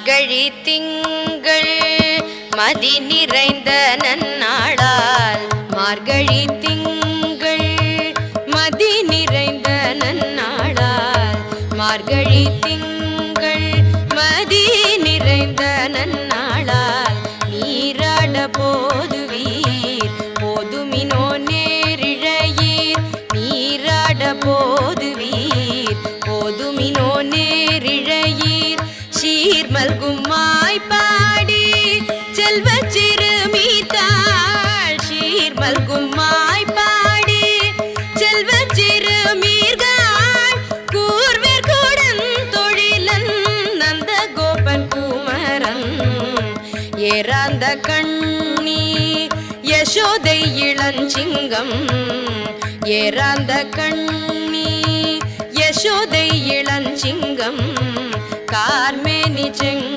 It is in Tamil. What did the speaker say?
மார்கழி திங்கள் மதி நிறைந்த நன்னாளால் மார்கழி திங்கள் மதி நிறைந்த நன்னாளால் மார்கழி திங்கள் மதி நிறைந்த நன்னாளால் நீராட போதுவீர் போதுமினோ நேரிழையீர் நீராட போதுவீர் போதுமினோ நேரிழையீர் சீர்மல்கும் மாய்பாடி செல்வ சிறுமீர்காள் சீர்மல்கும் மாய்பாடி செல்வ சிறுமீர்காள் கூர்வேர் கூடன் தொழிலன் நந்த கோபன் குமரன் ஏராந்த கண்ணி யசோதை இளஞ்சிங்கம் ஏராந்த கண்ணி யசோதை இளஞ்சிங்கம் கார்மேனி